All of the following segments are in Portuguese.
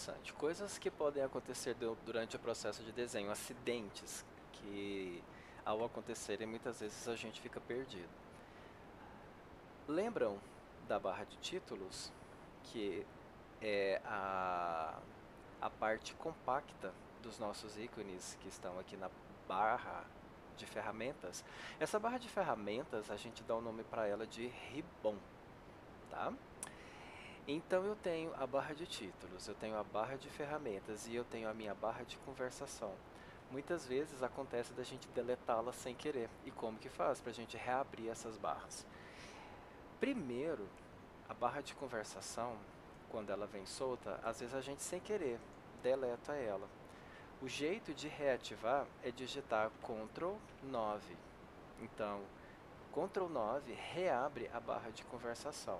interessante. Coisas que podem acontecer durante o processo de desenho, acidentes que ao acontecerem muitas vezes a gente fica perdido. Lembram da barra de títulos, que é a parte compacta dos nossos ícones que estão aqui na barra de ferramentas? Essa barra de ferramentas a gente dá o nome para ela de ribbon, tá? Então eu tenho a barra de títulos, eu tenho a barra de ferramentas e eu tenho a minha barra de conversação. Muitas vezes acontece da gente deletá-la sem querer. E como que faz para a gente reabrir essas barras? Primeiro, a barra de conversação, quando ela vem solta, às vezes a gente sem querer deleta ela. O jeito de reativar é digitar Ctrl 9. Então, Ctrl 9 reabre a barra de conversação.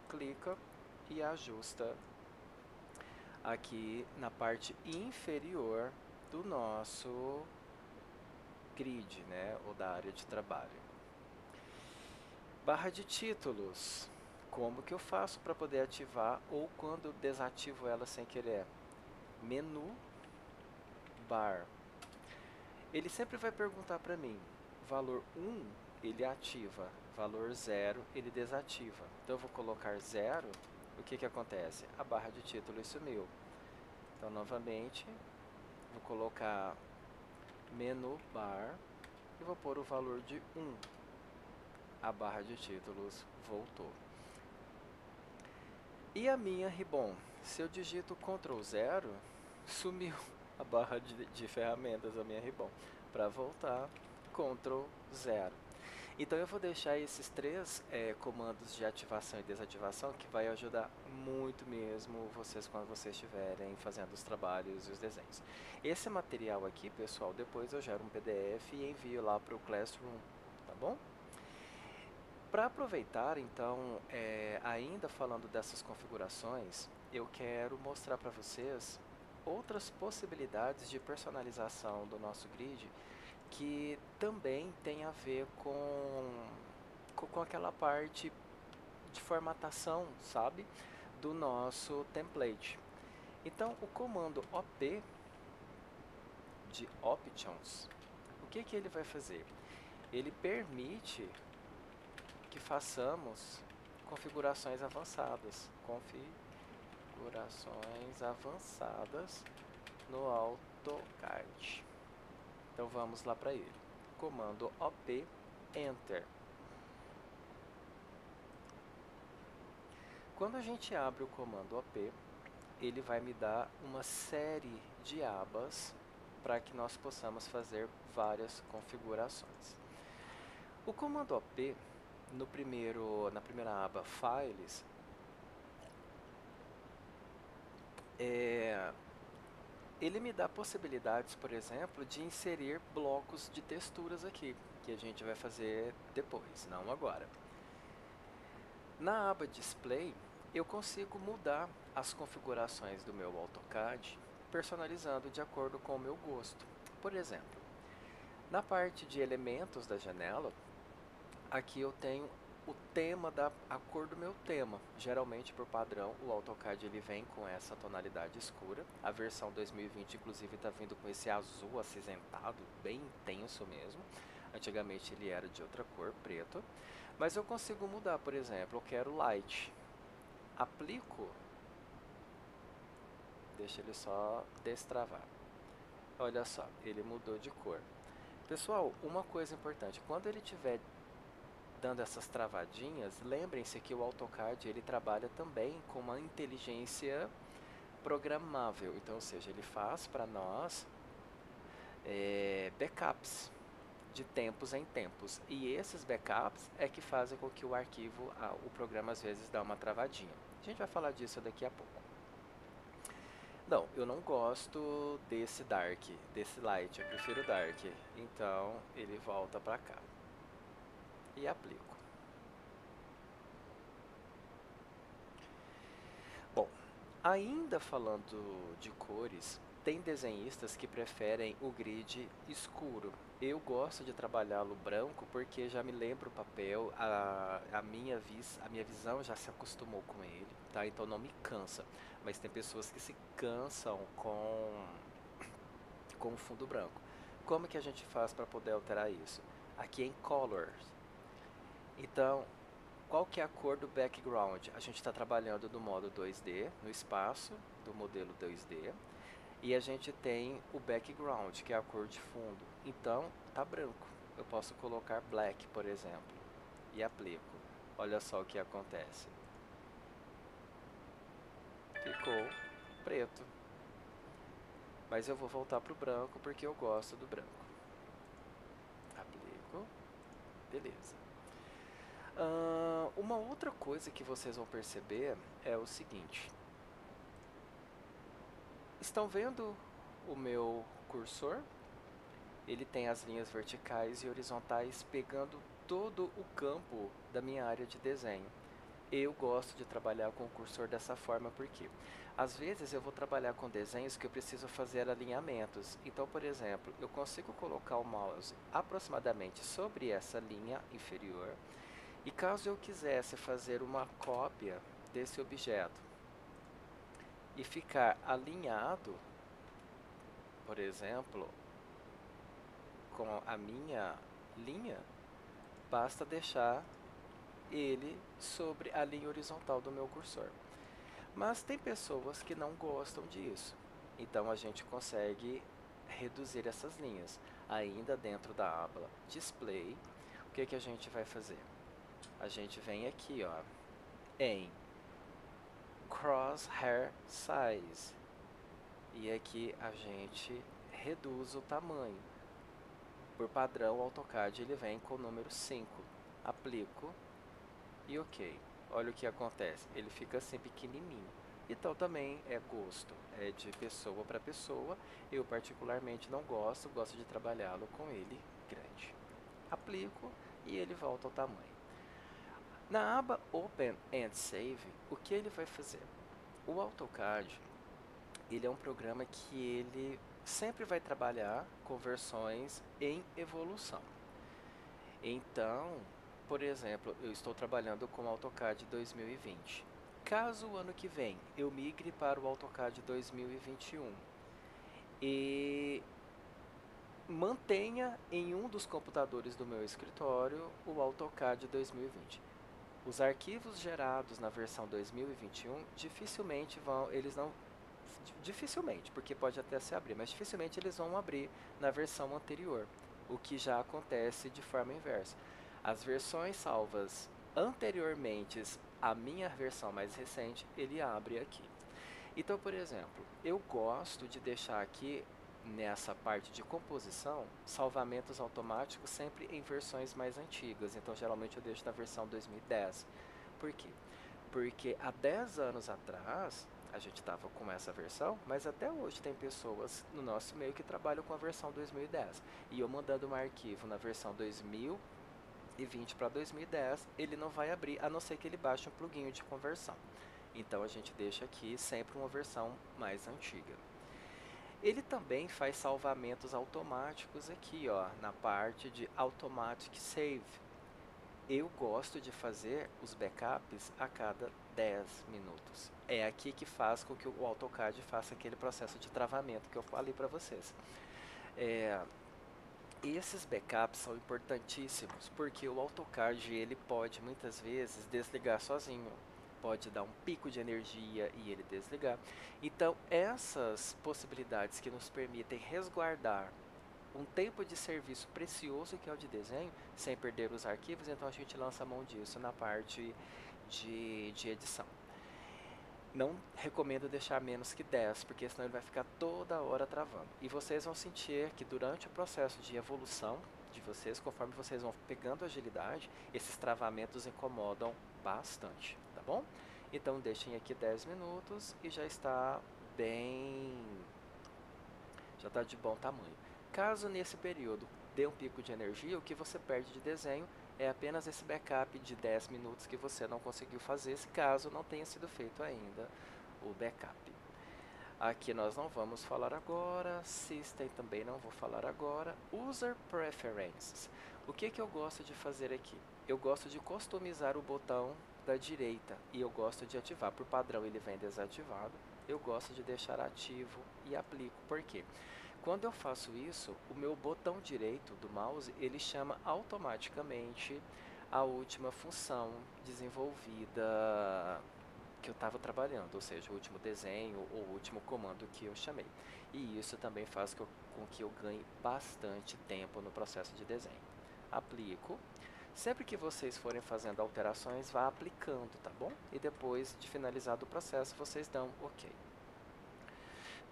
Clica e ajusta aqui na parte inferior do nosso grid, né, ou da área de trabalho. Barra de títulos. Como que eu faço para poder ativar ou quando eu desativo ela sem querer? Menu, bar. Ele sempre vai perguntar para mim, valor 1 ele ativa, valor 0 ele desativa. Então eu vou colocar 0, o que que acontece? A barra de títulos sumiu. Então novamente, vou colocar menu bar e vou pôr o valor de 1. A barra de títulos voltou. E a minha ribbon? Se eu digito Ctrl 0, sumiu a barra de ferramentas da minha ribbon. Para voltar, Ctrl 0. Então eu vou deixar esses três comandos de ativação e desativação que vai ajudar muito mesmo vocês quando vocês estiverem fazendo os trabalhos e os desenhos. Esse material aqui, pessoal, depois eu gero um PDF e envio lá para o Classroom, tá bom? Para aproveitar, então, ainda falando dessas configurações, eu quero mostrar para vocês outras possibilidades de personalização do nosso grid que também tem a ver com aquela parte de formatação, sabe? Do nosso template. Então, o comando OP de Options, o que que ele vai fazer? Ele permite que façamos configurações avançadas. Configurações avançadas no AutoCAD. Então vamos lá para ele. Comando OP, Enter. Quando a gente abre o comando OP, ele vai me dar uma série de abas para que nós possamos fazer várias configurações. O comando OP, na primeira aba Files, ele me dá possibilidades, por exemplo, de inserir blocos de texturas aqui, que a gente vai fazer depois, não agora. Na aba Display, eu consigo mudar as configurações do meu AutoCAD, personalizando de acordo com o meu gosto. Por exemplo, na parte de elementos da janela, aqui eu tenho o tema a cor do meu tema. Geralmente, por padrão, o AutoCAD ele vem com essa tonalidade escura. A versão 2020, inclusive, está vindo com esse azul acinzentado, bem intenso mesmo. Antigamente ele era de outra cor, preto. Mas eu consigo mudar, por exemplo, eu quero light. Aplico, deixa ele só destravar. Olha só, ele mudou de cor. Pessoal, uma coisa importante, quando ele estiver dando essas travadinhas, lembrem-se que o AutoCAD ele trabalha também com uma inteligência programável, então, ou seja, ele faz para nós backups de tempos em tempos, e esses backups é que fazem com que o arquivo, o programa às vezes dá uma travadinha. A gente vai falar disso daqui a pouco. Não, eu não gosto desse dark, desse light, eu prefiro dark, então ele volta para cá e aplico. Bom, ainda falando de cores, Tem desenhistas que preferem o grid escuro. Eu gosto de trabalhá-lo branco porque já me lembra o papel, a minha visão já se acostumou com ele, tá? Então não me cansa. Mas tem pessoas que se cansam com o fundo branco. Como que a gente faz para poder alterar isso? Aqui em Colors. Então, qual que é a cor do background? A gente está trabalhando no modo 2D, no espaço do modelo 2D. E a gente tem o background, que é a cor de fundo. Então, tá branco. Eu posso colocar black, por exemplo, e aplico. Olha só o que acontece. Ficou preto. Mas eu vou voltar pro branco porque eu gosto do branco. Aplico. Beleza. Uma outra coisa que vocês vão perceber é o seguinte. Estão vendo o meu cursor? Ele tem as linhas verticais e horizontais pegando todo o campo da minha área de desenho. Eu gosto de trabalhar com o cursor dessa forma porque às vezes eu vou trabalhar com desenhos que eu preciso fazer alinhamentos. Então, por exemplo, eu consigo colocar o mouse aproximadamente sobre essa linha inferior e caso eu quisesse fazer uma cópia desse objeto e ficar alinhado, por exemplo, com a minha linha, basta deixar ele sobre a linha horizontal do meu cursor. Mas tem pessoas que não gostam disso, então a gente consegue reduzir essas linhas. Ainda dentro da aba Display, o que que a gente vai fazer? A gente vem aqui, ó, em Crosshair Size, e aqui a gente reduz o tamanho. Por padrão, o AutoCAD ele vem com o número 5. Aplico e OK. Olha o que acontece, ele fica assim pequenininho. Então também é gosto, é de pessoa para pessoa. Eu particularmente não gosto, gosto de trabalhá-lo com ele grande. Aplico e ele volta ao tamanho. Na aba Open and Save, o que ele vai fazer? O AutoCAD, ele é um programa que ele sempre vai trabalhar com versões em evolução. Então, por exemplo, eu estou trabalhando com o AutoCAD 2020. Caso o ano que vem eu migre para o AutoCAD 2021 e mantenha em um dos computadores do meu escritório o AutoCAD 2020. Os arquivos gerados na versão 2021 dificilmente dificilmente, porque pode até se abrir, mas dificilmente eles vão abrir na versão anterior, o que já acontece de forma inversa. As versões salvas anteriormente à minha versão mais recente, ele abre aqui. Então, por exemplo, eu gosto de deixar aqui nessa parte de composição salvamentos automáticos sempre em versões mais antigas. Então, geralmente eu deixo na versão 2010. Por quê? Porque há 10 anos atrás a gente estava com essa versão, mas até hoje tem pessoas no nosso meio que trabalham com a versão 2010. E eu mandando um arquivo na versão 2020 para 2010, ele não vai abrir, a não ser que ele baixe um plugin de conversão. Então a gente deixa aqui sempre uma versão mais antiga. Ele também faz salvamentos automáticos aqui, ó, na parte de Automatic Save. Eu gosto de fazer os backups a cada 10 minutos. É aqui que faz com que o AutoCAD faça aquele processo de travamento que eu falei para vocês. Esses backups são importantíssimos, porque o AutoCAD ele pode muitas vezes desligar sozinho. Pode dar um pico de energia e ele desligar. Então, essas possibilidades que nos permitem resguardar um tempo de serviço precioso que é o de desenho, sem perder os arquivos, então a gente lança a mão disso na parte de edição. Não recomendo deixar menos que 10, porque senão ele vai ficar toda hora travando. E vocês vão sentir que durante o processo de evolução de vocês, conforme vocês vão pegando agilidade, esses travamentos incomodam bastante, tá bom? Então deixem aqui 10 minutos e já está já está de bom tamanho. Caso nesse período dê um pico de energia, o que você perde de desenho é apenas esse backup de 10 minutos que você não conseguiu fazer, se caso não tenha sido feito ainda o backup. Aqui nós não vamos falar agora, System também não vou falar agora. User Preferences. O que eu gosto de fazer aqui? Eu gosto de customizar o botão da direita e eu gosto de ativar. Por padrão ele vem desativado. Eu gosto de deixar ativo e aplico. Por quê? Quando eu faço isso, o meu botão direito do mouse, ele chama automaticamente a última função desenvolvida que eu estava trabalhando, ou seja, o último desenho ou o último comando que eu chamei. E isso também faz com que eu ganhe bastante tempo no processo de desenho. Aplico. Sempre que vocês forem fazendo alterações, vá aplicando, tá bom? E depois de finalizado o processo, vocês dão OK.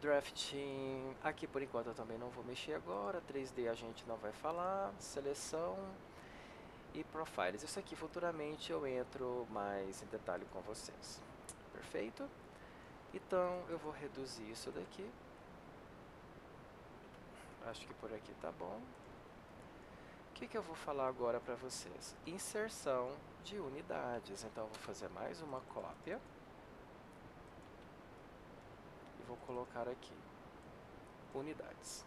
Drafting, aqui por enquanto eu também não vou mexer agora, 3D a gente não vai falar, seleção e profiles. Isso aqui futuramente eu entro mais em detalhe com vocês. Perfeito? Então eu vou reduzir isso daqui. Acho que por aqui tá bom. O que eu vou falar agora para vocês? Inserção de unidades. Então eu vou fazer mais uma cópia. E vou colocar aqui. Unidades.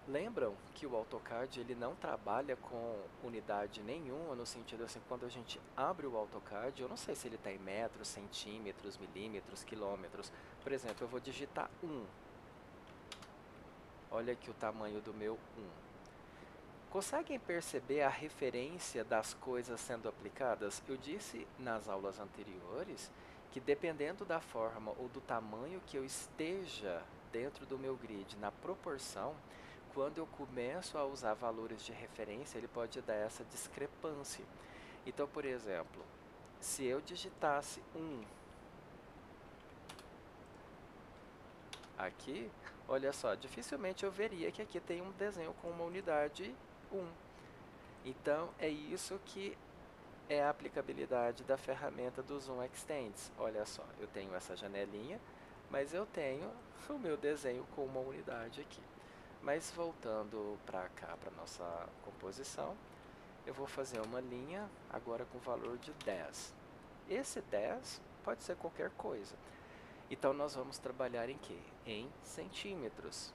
Lembram que o AutoCAD ele não trabalha com unidade nenhuma, no sentido assim, quando a gente abre o AutoCAD, eu não sei se ele está em metros, centímetros, milímetros, quilômetros. Por exemplo, eu vou digitar 1. Olha aqui o tamanho do meu 1. Conseguem perceber a referência das coisas sendo aplicadas? Eu disse nas aulas anteriores que dependendo da forma ou do tamanho que eu esteja dentro do meu grid, na proporção, quando eu começo a usar valores de referência, ele pode dar essa discrepância. Então, por exemplo, se eu digitasse 1 aqui, olha só, dificilmente eu veria que aqui tem um desenho com uma unidade 1. Então, é isso que é a aplicabilidade da ferramenta do Zoom Extends. Olha só, eu tenho essa janelinha, mas eu tenho o meu desenho com uma unidade aqui. Mas voltando para cá, para nossa composição, eu vou fazer uma linha agora com valor de 10. Esse 10 pode ser qualquer coisa. Então nós vamos trabalhar em quê? Em centímetros.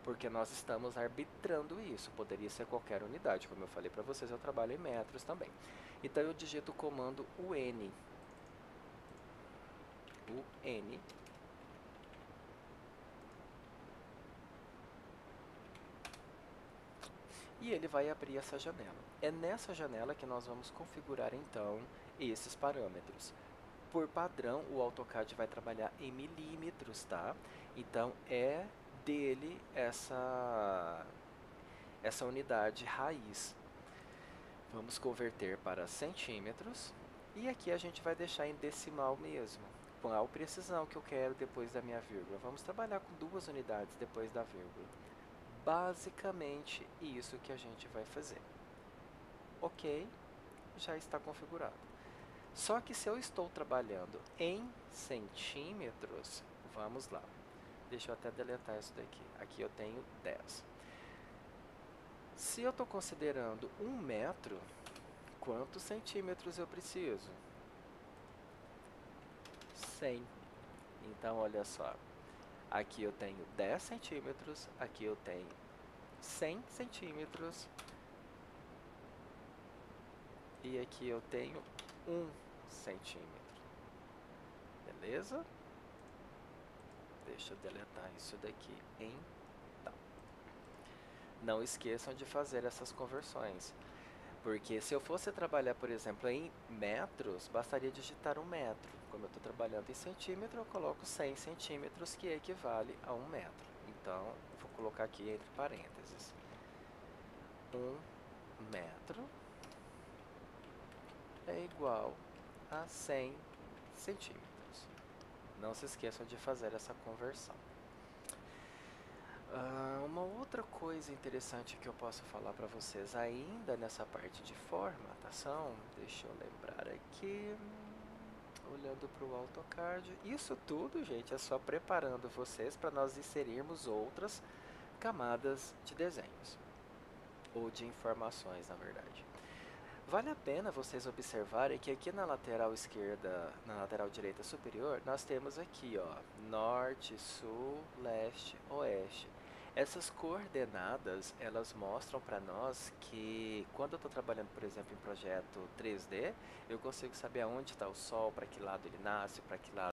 Porque nós estamos arbitrando isso. Poderia ser qualquer unidade. Como eu falei para vocês, eu trabalho em metros também. Então eu digito o comando UN. UN. E ele vai abrir essa janela. É nessa janela que nós vamos configurar então esses parâmetros. Por padrão, o AutoCAD vai trabalhar em milímetros, tá? Então é dele essa unidade raiz. Vamos converter para centímetros e aqui a gente vai deixar em decimal mesmo. Qual precisão que eu quero depois da minha vírgula? Vamos trabalhar com 2 unidades depois da vírgula. Basicamente isso que a gente vai fazer. Ok, já está configurado. Só que se eu estou trabalhando em centímetros, vamos lá. Deixa eu até deletar isso daqui. Aqui eu tenho 10. Se eu estou considerando 1 metro, quantos centímetros eu preciso? 100. Então, olha só. Aqui eu tenho 10 centímetros, aqui eu tenho 100 centímetros. E aqui eu tenho 1 centímetro. Beleza? Deixa eu deletar isso daqui então. Não esqueçam de fazer essas conversões. Porque se eu fosse trabalhar, por exemplo, em metros, bastaria digitar 1 metro. Como eu estou trabalhando em centímetro, eu coloco 100 centímetros, que equivale a 1 metro. Então, vou colocar aqui entre parênteses. 1 metro é igual a 100 centímetros. Não se esqueçam de fazer essa conversão. Uma outra coisa interessante que eu posso falar para vocês ainda nessa parte de formatação, deixa eu lembrar aqui, olhando para o AutoCAD, isso tudo, gente, é só preparando vocês para nós inserirmos outras camadas de desenhos, ou de informações, na verdade. Vale a pena vocês observarem que aqui na lateral esquerda, na lateral direita superior, nós temos aqui, ó, norte, sul, leste, oeste. Essas coordenadas, elas mostram para nós que quando eu estou trabalhando, por exemplo, em projeto 3D, eu consigo saber aonde está o sol, para que lado ele nasce, para que lado